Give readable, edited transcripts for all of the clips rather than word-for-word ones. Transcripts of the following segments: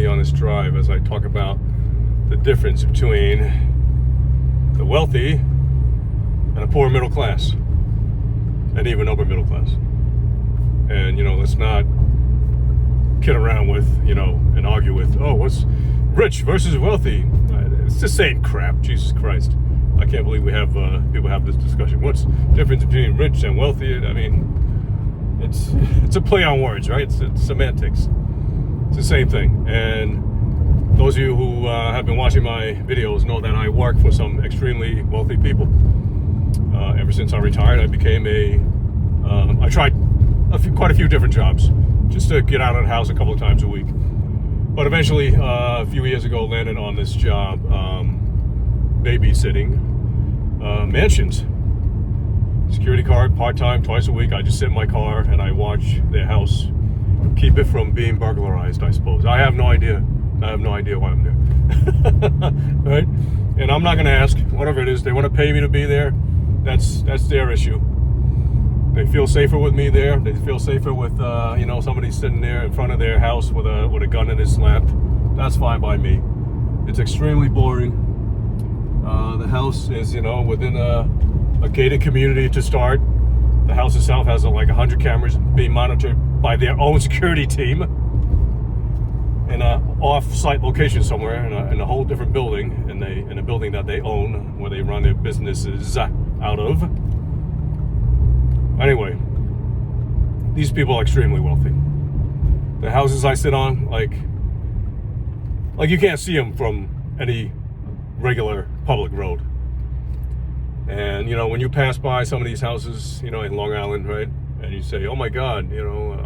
me on this drive as I talk about the difference between the wealthy and a poor middle class, and even upper middle class. And, let's not kid around with, and argue with, what's rich versus wealthy? It's the same crap, Jesus Christ. I can't believe we have people have this discussion. What's the difference between rich and wealthy? I mean, it's a play on words, right? It's semantics. It's the same thing. And those of you who have been watching my videos know that I work for some extremely wealthy people. Ever since I retired, I became I tried quite a few different jobs just to get out of the house a couple of times a week. But eventually, a few years ago, landed on this job, babysitting mansions. Security guard, part-time, twice a week. I just sit in my car and I watch their house, keep it from being burglarized, I suppose. I have no idea why I'm there. Right? And I'm not going to ask. Whatever it is, they want to pay me to be there. That's their issue. They feel safer with me there. They feel safer with somebody sitting there in front of their house with a gun in his lap. That's fine by me. It's extremely boring. The house is within a gated community to start. The house itself has like 100 cameras being monitored by their own security team in a off-site location somewhere in a whole different building, in a building that they own, where they run their businesses out of. Anyway, these people are extremely wealthy. The houses I sit on, like you can't see them from any regular public road. And when you pass by some of these houses, in Long Island, right, and you say, "Oh my God,"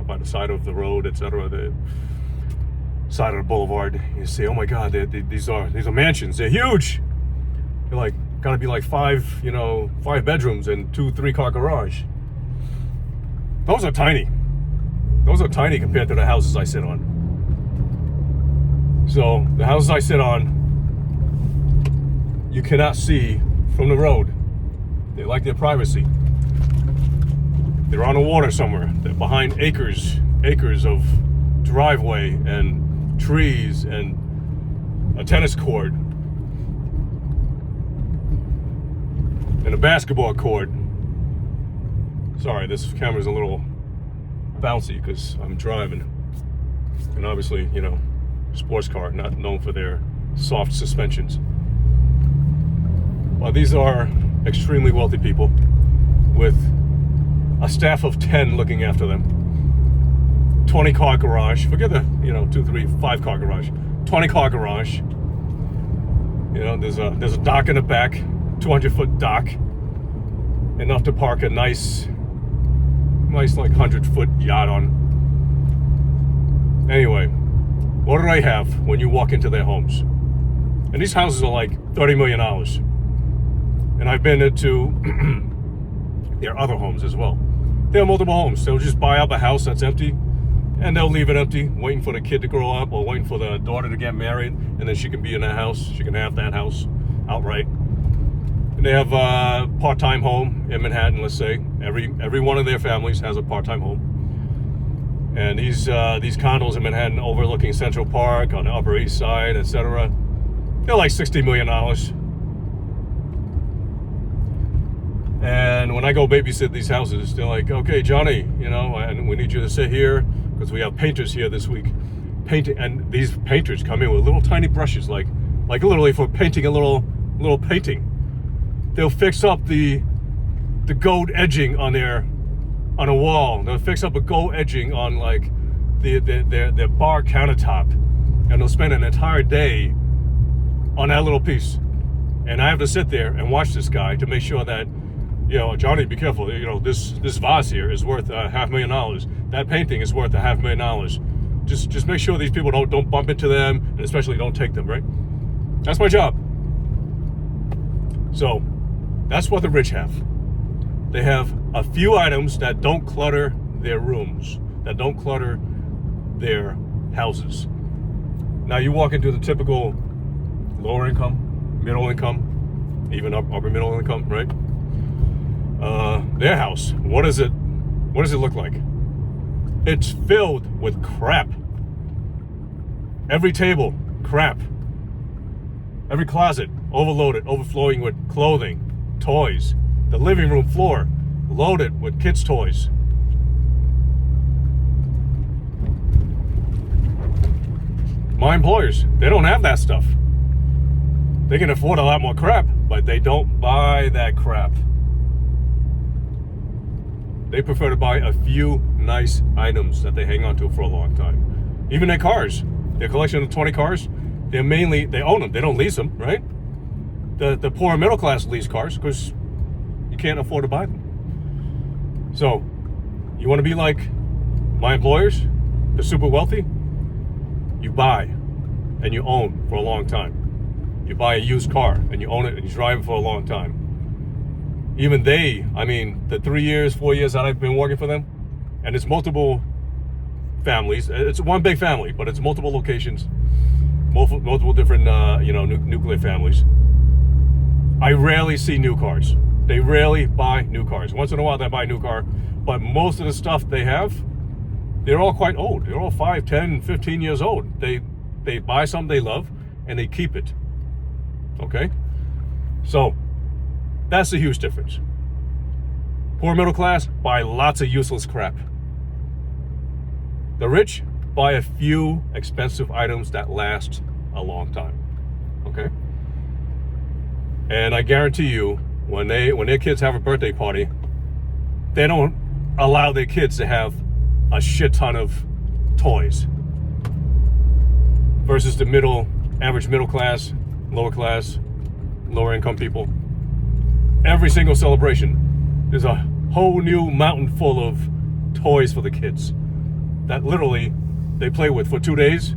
by the side of the road, etc., the side of the boulevard, you say, "Oh my God, these are mansions. They're huge. They're gotta be like five bedrooms and 2-3 car garage." Those are tiny. Those are tiny compared to the houses I sit on. So the houses I sit on, you cannot see from the road. They like their privacy. They're on the water somewhere. They're behind acres of driveway and trees and a tennis court and a basketball court. Sorry, this camera's a little bouncy because I'm driving. And obviously, sports car, not known for their soft suspensions. Well, these are extremely wealthy people with a staff of 10 looking after them. 20 car garage. Forget the 2, 3, 5 car garage. 20 car garage. There's a dock in the back, 200-foot dock, enough to park a nice like 100-foot yacht on. Anyway, what do they have when you walk into their homes? And these houses are like $30 million. And I've been into their other homes as well. They have multiple homes. They'll just buy up a house that's empty, and they'll leave it empty, waiting for the kid to grow up or waiting for the daughter to get married, and then she can be in that house. She can have that house outright. And they have a part-time home in Manhattan, let's say. Every one of their families has a part-time home. And these condos in Manhattan overlooking Central Park on the Upper East Side, etc., they're like $60 million. And when I go babysit these houses, they're like, "Okay, Johnny, and we need you to sit here because we have painters here this week." And these painters come in with little tiny brushes, like literally for painting a little painting. They'll fix up the gold edging on a wall. They'll fix up a gold edging on like their bar countertop, and they'll spend an entire day on that little piece. And I have to sit there and watch this guy to make sure that, Johnny, be careful. This vase here is worth $500,000. That painting is worth $500,000. Just make sure these people don't bump into them, and especially don't take them. Right? That's my job. So that's what the rich have. They have a few items that don't clutter their rooms, that don't clutter their houses. Now you walk into the typical lower income, middle income, even upper middle income, right? Their house, what does it look like? It's filled with crap. Every table, crap. Every closet, overloaded, overflowing with clothing, toys. The living room floor, loaded with kids' toys. My employers, they don't have that stuff. They can afford a lot more crap, but they don't buy that crap. They prefer to buy a few nice items that they hang on to for a long time. Even their cars, their collection of 20 cars, they own them. They don't lease them, right? The poor and middle class lease cars because you can't afford to buy them. So, you want to be like my employers, the super wealthy? You buy and you own for a long time. You buy a used car and you own it and you drive it for a long time. Even the 3 years, 4 years that I've been working for them, and it's multiple families. It's one big family, but it's multiple locations, multiple different, nuclear families. I rarely see new cars. They rarely buy new cars. Once in a while they buy a new car, but most of the stuff they have, they're all quite old. They're all 5, 10, 15 years old. They buy something they love and they keep it. Okay? So, that's the huge difference. Poor middle class buy lots of useless crap. The rich buy a few expensive items that last a long time. Okay? And I guarantee you, when their kids have a birthday party, they don't allow their kids to have a shit ton of toys. Versus the average middle class, lower income people. Every single celebration, there's a whole new mountain full of toys for the kids that literally they play with for 2 days,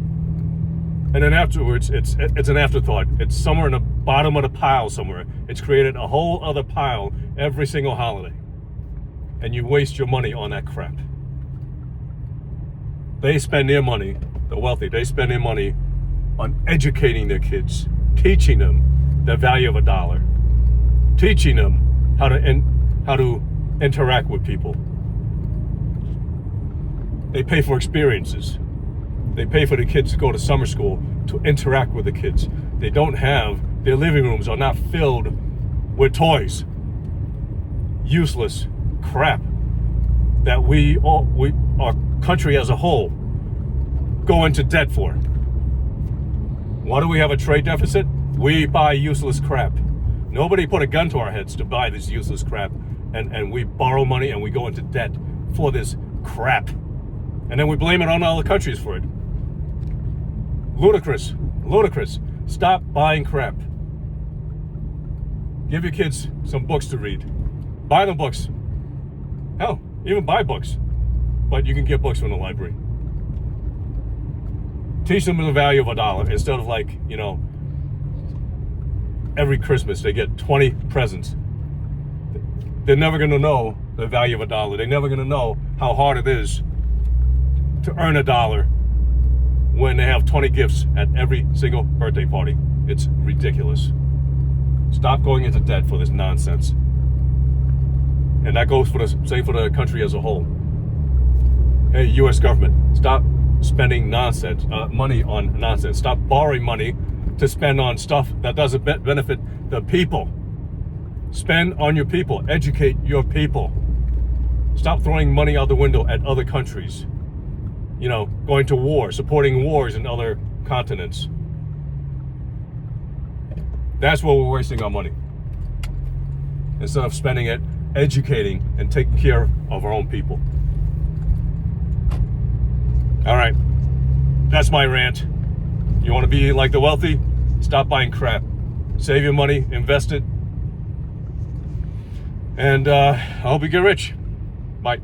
and then afterwards it's an afterthought. It's somewhere in the bottom of the pile somewhere. It's created a whole other pile every single holiday, and you waste your money on that crap. They spend their money, the wealthy, they spend their money on educating their kids, teaching them the value of $1. Teaching them how to interact with people. They pay for experiences. They pay for the kids to go to summer school to interact with the kids. Their living rooms are not filled with toys. Useless crap that our country as a whole, go into debt for. Why do we have a trade deficit? We buy useless crap. Nobody put a gun to our heads to buy this useless crap, and we borrow money and we go into debt for this crap. And then we blame it on other countries for it. Ludicrous. Stop buying crap. Give your kids some books to read. Buy them books. Hell, even buy books. But you can get books from the library. Teach them the value of $1 instead of every Christmas they get 20 presents. They're never going to know the value of $1. They're never going to know how hard it is to earn $1 when they have 20 gifts at every single birthday party. It's ridiculous. Stop going into debt for this nonsense. And that goes for the country as a whole. Hey, U.S. government, stop spending money on nonsense. Stop borrowing money to spend on stuff that doesn't benefit the people. Spend on your people. Educate your people. Stop throwing money out the window at other countries. Going to war, supporting wars in other continents. That's where we're wasting our money. Instead of spending it educating and taking care of our own people. All right, that's my rant. You want to be like the wealthy? Stop buying crap. Save your money, invest it, and I hope you get rich. Bye.